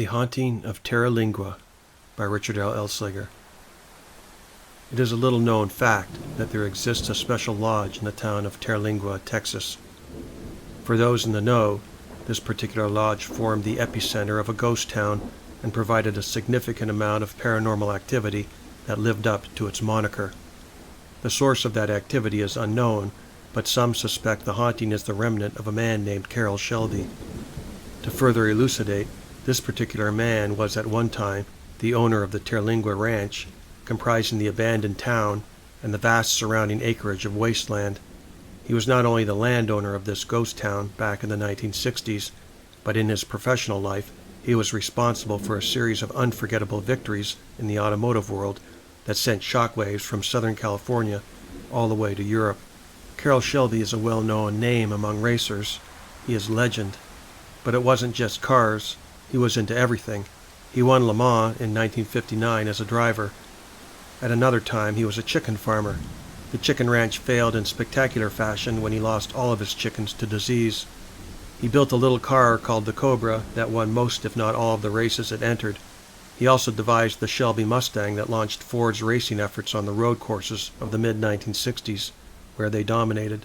Haunting of Terlingua by Richard L. Elslinger. It is a little-known fact that there exists a special lodge in the town of Terlingua, Texas. For those in the know, this particular lodge formed the epicenter of a ghost town and provided a significant amount of paranormal activity that lived up to its moniker. The source of that activity is unknown, but some suspect the haunting is the remnant of a man named Carroll Shelby. To further elucidate, this particular man was at one time the owner of the Terlingua Ranch, comprising the abandoned town and the vast surrounding acreage of wasteland. He was not only the landowner of this ghost town back in the 1960s, but in his professional life, he was responsible for a series of unforgettable victories in the automotive world that sent shockwaves from Southern California all the way to Europe. Carroll Shelby is a well-known name among racers. He is legend. But it wasn't just cars. He was into everything. He won Le Mans in 1959 as a driver. At another time, he was a chicken farmer. The chicken ranch failed in spectacular fashion when he lost all of his chickens to disease. He built a little car called the Cobra that won most, if not all, of the races it entered. He also devised the Shelby Mustang that launched Ford's racing efforts on the road courses of the mid-1960s, where they dominated.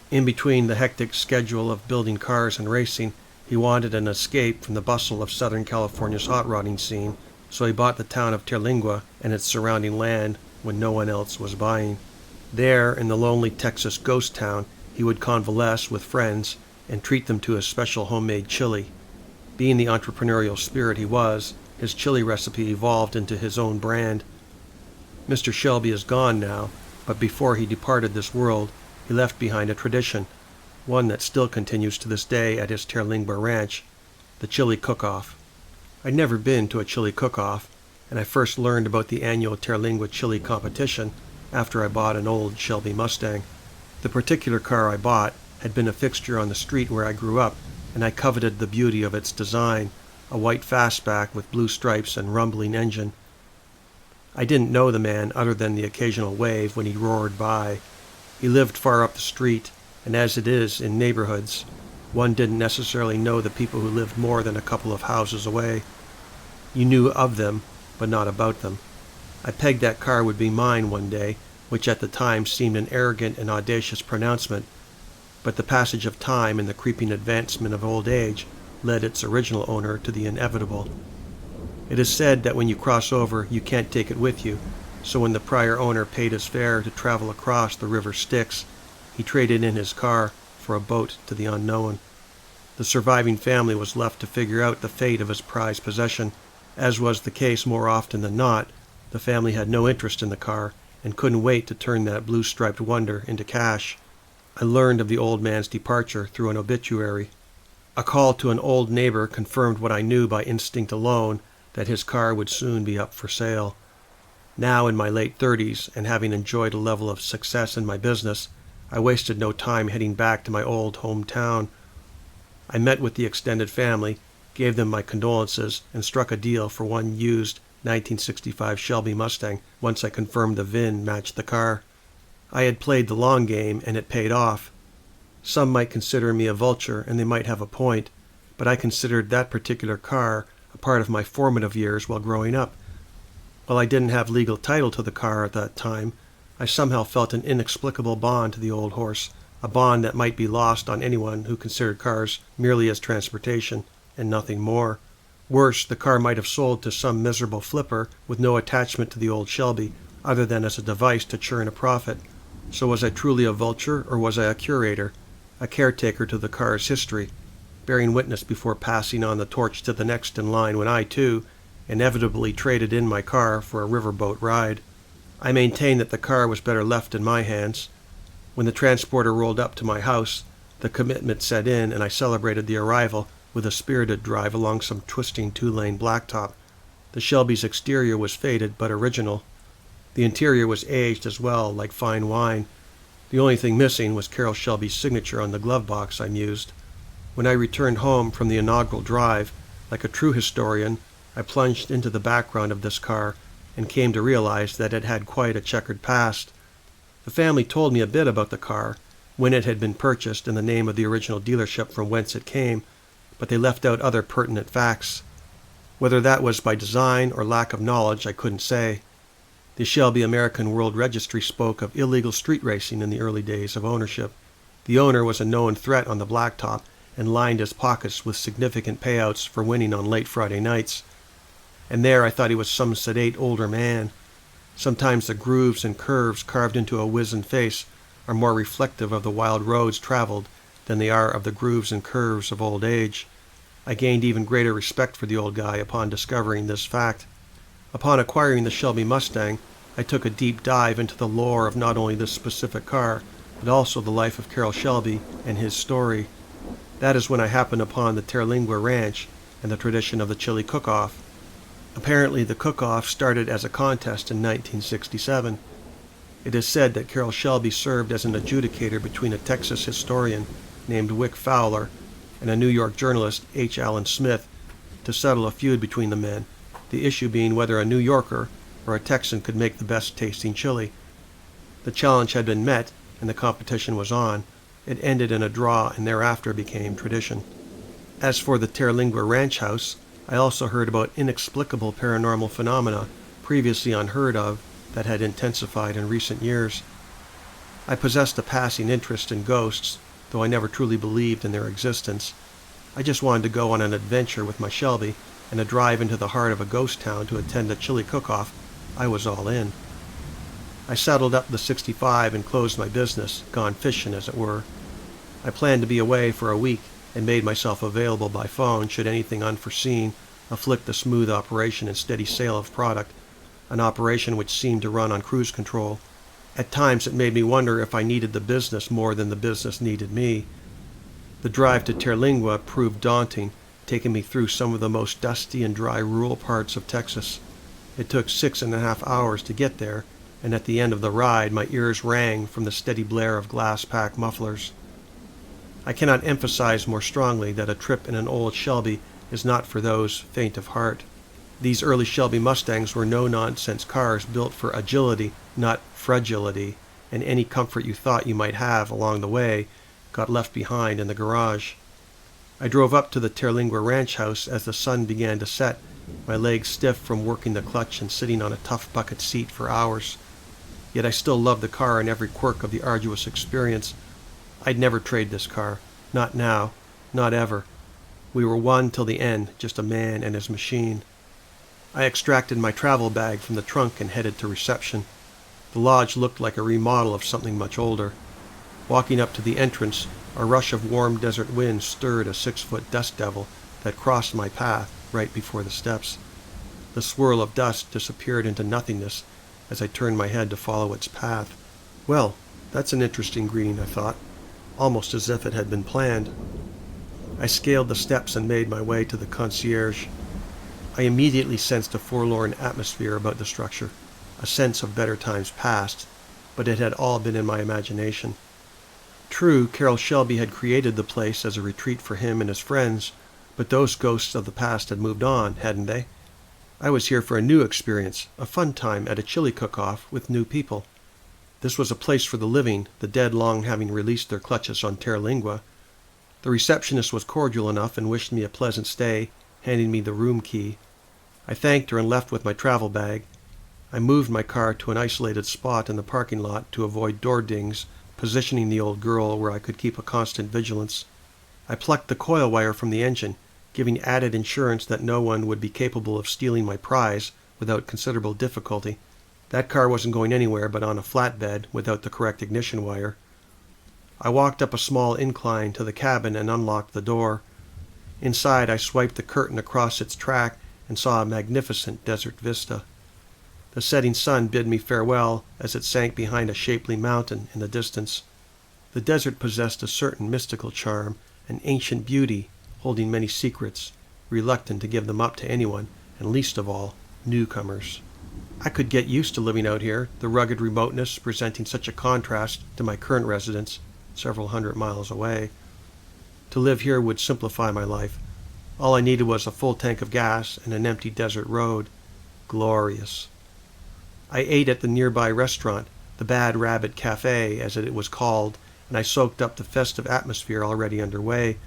In between the hectic schedule of building cars and racing, he wanted an escape from the bustle of Southern California's hot rodding scene, so he bought the town of Terlingua and its surrounding land when no one else was buying. There, in the lonely Texas ghost town, he would convalesce with friends and treat them to a special homemade chili. Being the entrepreneurial spirit he was, his chili recipe evolved into his own brand. Mr. Shelby is gone now, but before he departed this world, he left behind a tradition, one that still continues to this day at his Terlingua Ranch, the chili cook-off. I'd never been to a chili cook-off, and I first learned about the annual Terlingua chili competition after I bought an old Shelby Mustang. The particular car I bought had been a fixture on the street where I grew up, and I coveted the beauty of its design, a white fastback with blue stripes and rumbling engine. I didn't know the man other than the occasional wave when he roared by. He lived far up the street, and as it is in neighborhoods, one didn't necessarily know the people who lived more than a couple of houses away. You knew of them, but not about them. I pegged that car would be mine one day, which at the time seemed an arrogant and audacious pronouncement, but the passage of time and the creeping advancement of old age led its original owner to the inevitable. It is said that when you cross over, you can't take it with you, so when the prior owner paid his fare to travel across the River Styx, he traded in his car for a boat to the unknown. The surviving family was left to figure out the fate of his prized possession. As was the case more often than not, the family had no interest in the car and couldn't wait to turn that blue-striped wonder into cash. I learned of the old man's departure through an obituary. A call to an old neighbor confirmed what I knew by instinct alone, that his car would soon be up for sale. Now in my late 30s, and having enjoyed a level of success in my business, I wasted no time heading back to my old hometown. I met with the extended family, gave them my condolences, and struck a deal for one used 1965 Shelby Mustang once I confirmed the VIN matched the car. I had played the long game, and it paid off. Some might consider me a vulture, and they might have a point, but I considered that particular car a part of my formative years while growing up. While I didn't have legal title to the car at that time, I somehow felt an inexplicable bond to the old horse, a bond that might be lost on anyone who considered cars merely as transportation and nothing more. Worse, the car might have sold to some miserable flipper with no attachment to the old Shelby, other than as a device to churn a profit. So was I truly a vulture, or was I a curator, a caretaker to the car's history, bearing witness before passing on the torch to the next in line when I, too, inevitably traded in my car for a riverboat ride? I maintain that the car was better left in my hands. When the transporter rolled up to my house, the commitment set in, and I celebrated the arrival with a spirited drive along some twisting two-lane blacktop. The Shelby's exterior was faded but original. The interior was aged as well, like fine wine. The only thing missing was Carroll Shelby's signature on the glove box, I mused. When I returned home from the inaugural drive, like a true historian, I plunged into the background of this car and came to realize that it had quite a checkered past. The family told me a bit about the car, when it had been purchased and the name of the original dealership from whence it came, but they left out other pertinent facts. Whether that was by design or lack of knowledge, I couldn't say. The Shelby American World Registry spoke of illegal street racing in the early days of ownership. The owner was a known threat on the blacktop and lined his pockets with significant payouts for winning on late Friday nights. And there I thought he was some sedate older man. Sometimes the grooves and curves carved into a wizened face are more reflective of the wild roads traveled than they are of the grooves and curves of old age. I gained even greater respect for the old guy upon discovering this fact. Upon acquiring the Shelby Mustang, I took a deep dive into the lore of not only this specific car, but also the life of Carroll Shelby and his story. That is when I happened upon the Terlingua Ranch and the tradition of the chili cook-off. Apparently the cook-off started as a contest in 1967. It is said that Carroll Shelby served as an adjudicator between a Texas historian named Wick Fowler and a New York journalist, H. Allen Smith, to settle a feud between the men, the issue being whether a New Yorker or a Texan could make the best tasting chili. The challenge had been met, and the competition was on. It ended in a draw and thereafter became tradition. As for the Terlingua Ranch House, I also heard about inexplicable paranormal phenomena previously unheard of that had intensified in recent years. I possessed a passing interest in ghosts, though I never truly believed in their existence. I just wanted to go on an adventure with my Shelby, and a drive into the heart of a ghost town to attend a chili cook-off. I was all in. I saddled up the 65 and closed my business, gone fishing as it were. I planned to be away for a week and made myself available by phone should anything unforeseen afflict the smooth operation and steady sale of product, an operation which seemed to run on cruise control. At times it made me wonder if I needed the business more than the business needed me. The drive to Terlingua proved daunting, taking me through some of the most dusty and dry rural parts of Texas. It took 6.5 hours to get there, and at the end of the ride my ears rang from the steady blare of glass-pack mufflers. I cannot emphasize more strongly that a trip in an old Shelby is not for those faint of heart. These early Shelby Mustangs were no-nonsense cars built for agility, not fragility, and any comfort you thought you might have along the way got left behind in the garage. I drove up to the Terlingua Ranch House as the sun began to set, my legs stiff from working the clutch and sitting on a tough bucket seat for hours. Yet I still loved the car and every quirk of the arduous experience. I'd never trade this car. Not now. Not ever. We were one till the end, just a man and his machine. I extracted my travel bag from the trunk and headed to reception. The lodge looked like a remodel of something much older. Walking up to the entrance, a rush of warm desert wind stirred a 6-foot dust devil that crossed my path right before the steps. The swirl of dust disappeared into nothingness as I turned my head to follow its path. Well, that's an interesting green, I thought, almost as if it had been planned. I scaled the steps and made my way to the concierge. I immediately sensed a forlorn atmosphere about the structure, a sense of better times past, but it had all been in my imagination. True, Carroll Shelby had created the place as a retreat for him and his friends, but those ghosts of the past had moved on, hadn't they? I was here for a new experience, a fun time at a chili cook-off with new people. This was a place for the living, the dead long having released their clutches on Terlingua. The receptionist was cordial enough and wished me a pleasant stay, handing me the room key. I thanked her and left with my travel bag. I moved my car to an isolated spot in the parking lot to avoid door dings, positioning the old girl where I could keep a constant vigilance. I plucked the coil wire from the engine, giving added insurance that no one would be capable of stealing my prize without considerable difficulty. That car wasn't going anywhere but on a flatbed without the correct ignition wire. I walked up a small incline to the cabin and unlocked the door. Inside, I swiped the curtain across its track and saw a magnificent desert vista. The setting sun bid me farewell as it sank behind a shapely mountain in the distance. The desert possessed a certain mystical charm, an ancient beauty, holding many secrets, reluctant to give them up to anyone, and least of all, newcomers. I could get used to living out here, the rugged remoteness presenting such a contrast to my current residence, several hundred miles away. To live here would simplify my life. All I needed was a full tank of gas and an empty desert road. Glorious. I ate at the nearby restaurant, the Bad Rabbit Cafe, as it was called, and I soaked up the festive atmosphere already underway.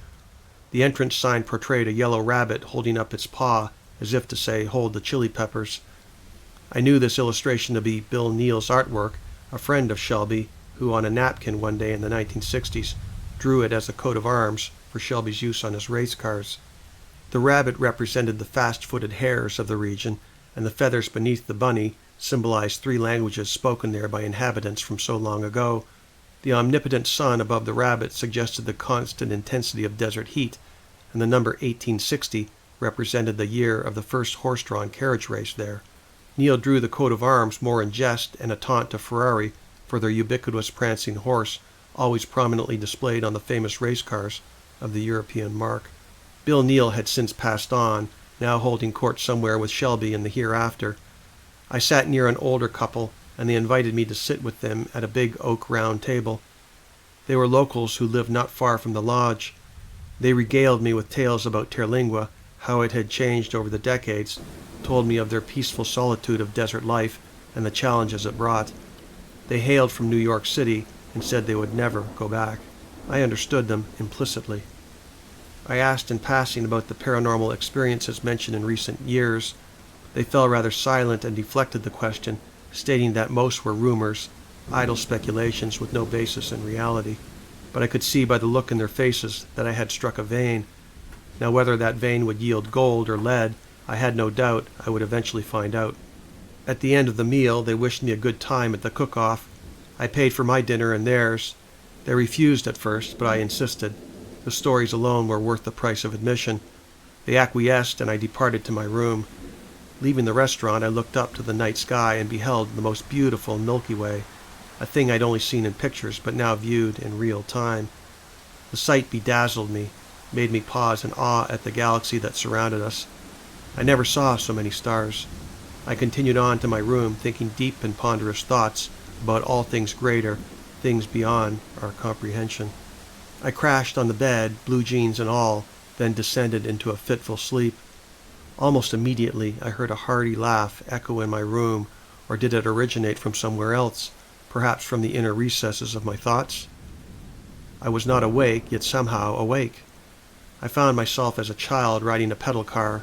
The entrance sign portrayed a yellow rabbit holding up its paw as if to say, hold the chili peppers. I knew this illustration to be Bill Neal's artwork, a friend of Shelby, who on a napkin one day in the 1960s drew it as a coat of arms for Shelby's use on his race cars. The rabbit represented the fast-footed hares of the region, and the feathers beneath the bunny symbolized 3 languages spoken there by inhabitants from so long ago. The omnipotent sun above the rabbit suggested the constant intensity of desert heat, and the number 1860 represented the year of the first horse-drawn carriage race there. Neal drew the coat of arms more in jest and a taunt to Ferrari for their ubiquitous prancing horse, always prominently displayed on the famous race cars of the European mark. Bill Neal had since passed on, now holding court somewhere with Shelby in the hereafter. I sat near an older couple, and they invited me to sit with them at a big oak round table. They were locals who lived not far from the lodge. They regaled me with tales about Terlingua, how it had changed over the decades, told me of their peaceful solitude of desert life and the challenges it brought. They hailed from New York City and said they would never go back. I understood them implicitly. I asked in passing about the paranormal experiences mentioned in recent years. They fell rather silent and deflected the question, stating that most were rumors, idle speculations with no basis in reality. But I could see by the look in their faces that I had struck a vein. Now whether that vein would yield gold or lead, I had no doubt I would eventually find out. At the end of the meal, they wished me a good time at the cook-off. I paid for my dinner and theirs. They refused at first, but I insisted. The stories alone were worth the price of admission. They acquiesced, and I departed to my room. Leaving the restaurant, I looked up to the night sky and beheld the most beautiful Milky Way, a thing I'd only seen in pictures but now viewed in real time. The sight bedazzled me, made me pause in awe at the galaxy that surrounded us. I never saw so many stars. I continued on to my room, thinking deep and ponderous thoughts about all things greater, things beyond our comprehension. I crashed on the bed, blue jeans and all, then descended into a fitful sleep. Almost immediately I heard a hearty laugh echo in my room, or did it originate from somewhere else, perhaps from the inner recesses of my thoughts? I was not awake, yet somehow awake. I found myself as a child riding a pedal car.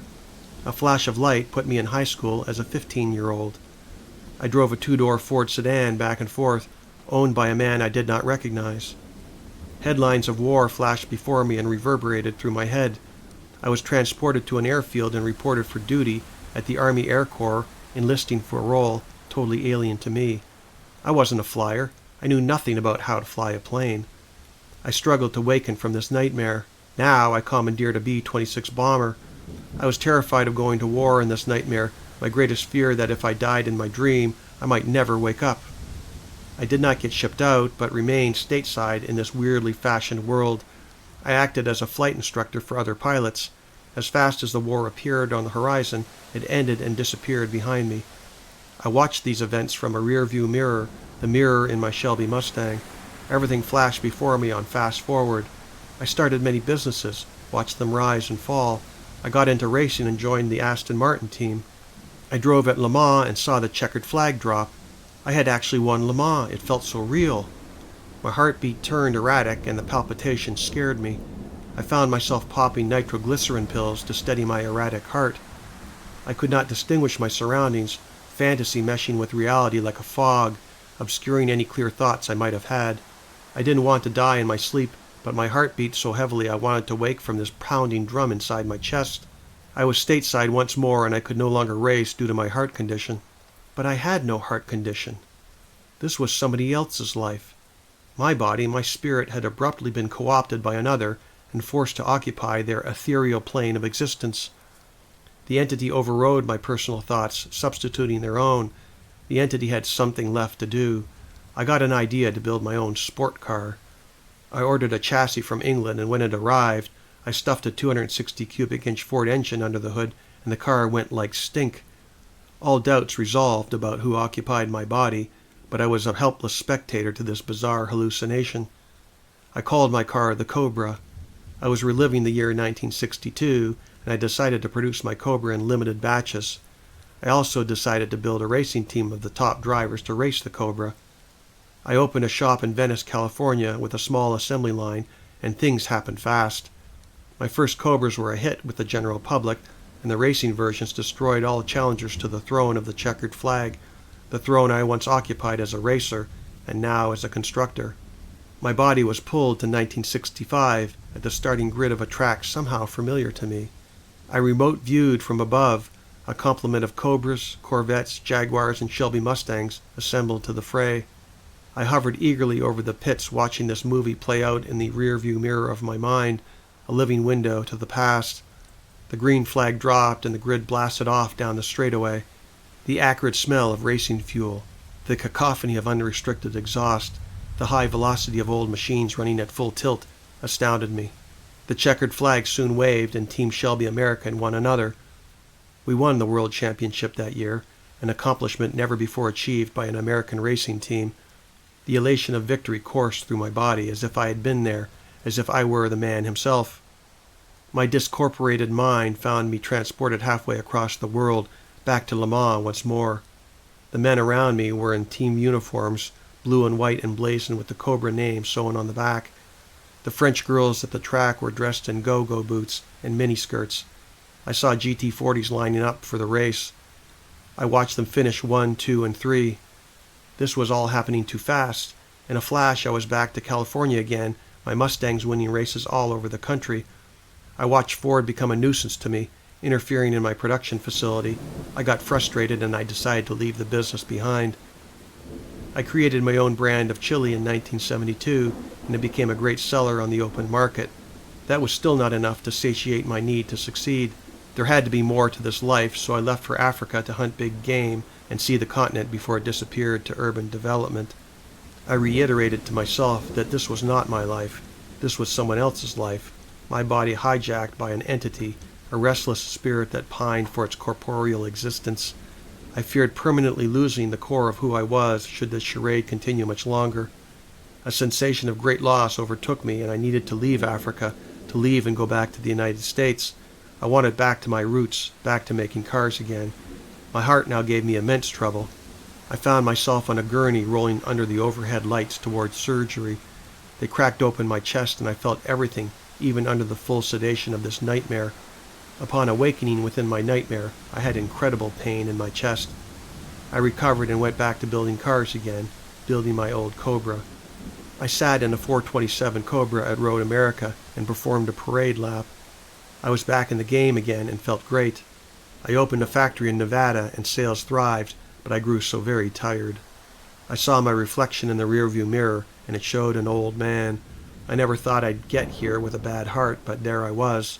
A flash of light put me in high school as a 15-year-old. I drove a 2-door Ford sedan back and forth, owned by a man I did not recognize. Headlines of war flashed before me and reverberated through my head. I was transported to an airfield and reported for duty at the Army Air Corps, enlisting for a role totally alien to me. I wasn't a flyer. I knew nothing about how to fly a plane. I struggled to waken from this nightmare. Now I commandeered a B-26 bomber. I was terrified of going to war in this nightmare, my greatest fear that if I died in my dream, I might never wake up. I did not get shipped out, but remained stateside in this weirdly fashioned world. I acted as a flight instructor for other pilots. As fast as the war appeared on the horizon, it ended and disappeared behind me. I watched these events from a rear-view mirror, the mirror in my Shelby Mustang. Everything flashed before me on fast forward. I started many businesses, watched them rise and fall. I got into racing and joined the Aston Martin team. I drove at Le Mans and saw the checkered flag drop. I had actually won Le Mans. It felt so real. My heartbeat turned erratic and the palpitations scared me. I found myself popping nitroglycerin pills to steady my erratic heart. I could not distinguish my surroundings, fantasy meshing with reality like a fog, obscuring any clear thoughts I might have had. I didn't want to die in my sleep, but my heart beat so heavily I wanted to wake from this pounding drum inside my chest. I was stateside once more, and I could no longer race due to my heart condition. But I had no heart condition. This was somebody else's life. My body, my spirit, had abruptly been co-opted by another and forced to occupy their ethereal plane of existence. The entity overrode my personal thoughts, substituting their own. The entity had something left to do. I got an idea to build my own sport car. I ordered a chassis from England, and when it arrived, I stuffed a 260 cubic inch Ford engine under the hood, and the car went like stink. All doubts resolved about who occupied my body, but I was a helpless spectator to this bizarre hallucination. I called my car the Cobra. I was reliving the year 1962, and I decided to produce my Cobra in limited batches. I also decided to build a racing team of the top drivers to race the Cobra. I opened a shop in Venice, California, with a small assembly line, and things happened fast. My first Cobras were a hit with the general public, and the racing versions destroyed all challengers to the throne of the checkered flag, the throne I once occupied as a racer and now as a constructor. My body was pulled to 1965 at the starting grid of a track somehow familiar to me. I remote viewed from above a complement of Cobras, Corvettes, Jaguars, and Shelby Mustangs assembled to the fray. I hovered eagerly over the pits, watching this movie play out in the rearview mirror of my mind, a living window to the past. The green flag dropped and the grid blasted off down the straightaway. The acrid smell of racing fuel, the cacophony of unrestricted exhaust, the high velocity of old machines running at full tilt astounded me. The checkered flag soon waved and Team Shelby American won another. We won the World Championship that year, an accomplishment never before achieved by an American racing team. The elation of victory coursed through my body as if I had been there, as if I were the man himself. My discorporated mind found me transported halfway across the world, back to Le Mans once more. The men around me were in team uniforms, blue and white emblazoned with the Cobra name sewn on the back. The French girls at the track were dressed in go-go boots and miniskirts. I saw GT40s lining up for the race. I watched them finish 1, 2, and 3. This was all happening too fast. In a flash, I was back to California again, my Mustangs winning races all over the country. I watched Ford become a nuisance to me, interfering in my production facility. I got frustrated and I decided to leave the business behind. I created my own brand of chili in 1972, and it became a great seller on the open market. That was still not enough to satiate my need to succeed. There had to be more to this life, so I left for Africa to hunt big game and see the continent before it disappeared to urban development. I reiterated to myself that this was not my life. This was someone else's life, my body hijacked by an entity, a restless spirit that pined for its corporeal existence. I feared permanently losing the core of who I was should this charade continue much longer. A sensation of great loss overtook me, and I needed to leave Africa, to leave and go back to the United States. I wanted back to my roots, back to making cars again. My heart now gave me immense trouble. I found myself on a gurney rolling under the overhead lights towards surgery. They cracked open my chest and I felt everything, even under the full sedation of this nightmare. Upon awakening within my nightmare, I had incredible pain in my chest. I recovered and went back to building cars again, building my old Cobra. I sat in a 427 Cobra at Road America and performed a parade lap. I was back in the game again and felt great. I opened a factory in Nevada and sales thrived, but I grew so very tired. I saw my reflection in the rearview mirror and it showed an old man. I never thought I'd get here with a bad heart, but there I was.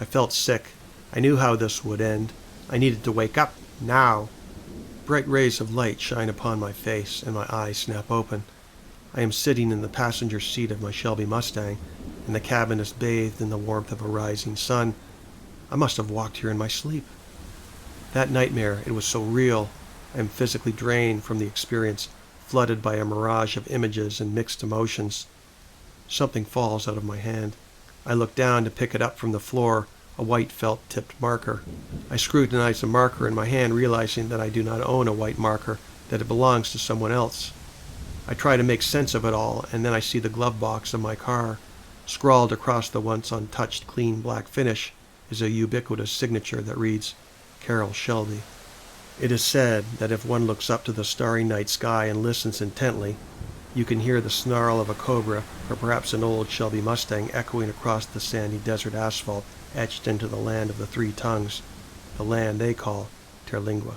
I felt sick. I knew how this would end. I needed to wake up, now. Bright rays of light shine upon my face and my eyes snap open. I am sitting in the passenger seat of my Shelby Mustang, and the cabin is bathed in the warmth of a rising sun. I must have walked here in my sleep. That nightmare, it was so real. I am physically drained from the experience, flooded by a mirage of images and mixed emotions. Something falls out of my hand. I look down to pick it up from the floor, a white felt-tipped marker. I scrutinize the marker in my hand, realizing that I do not own a white marker, that it belongs to someone else. I try to make sense of it all, and then I see the glove box of my car. Scrawled across the once untouched clean black finish is a ubiquitous signature that reads, Carroll Shelby. It is said that if one looks up to the starry night sky and listens intently, you can hear the snarl of a cobra or perhaps an old Shelby Mustang echoing across the sandy desert asphalt etched into the land of the three tongues, the land they call Terlingua.